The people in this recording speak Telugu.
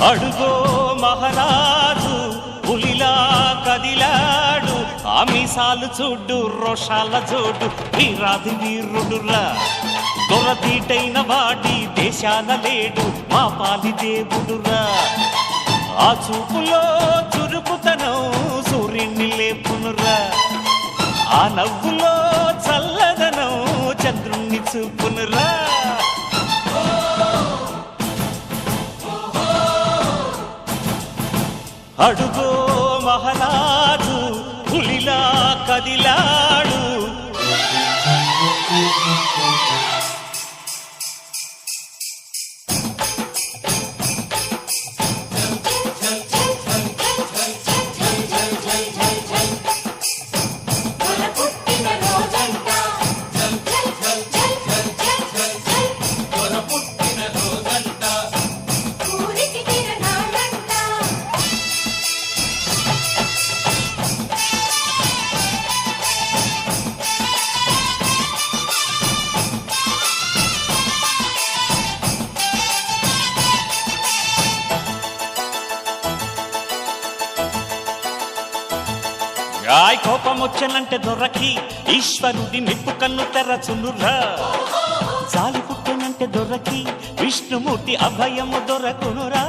అడుగో మహారాజు పులిలా కదిలాడు, ఆ మీసాలు చూడు రోషాల జోడు, వీరాది వీరుడురా. దొరతీటైన వాడి దేశాన లేడు, మా పాలి దేవుడురా. ఆ చూపులో చురుకుతనం సూర్యుని లేపునురా, ఆ నవ్వులో చల్లదనం చంద్రుణ్ణి చూపునురా. అడుగో మహారాజు పులిలా కదిలాడు. రాయ్ కోపమొచ్చనంటే దొరకి ఈశ్వరుడి నిప్పు కన్ను తెరచునురా. జాలి పుట్టనంటే దొరకి విష్ణుమూర్తి అభయము దొరకునురా.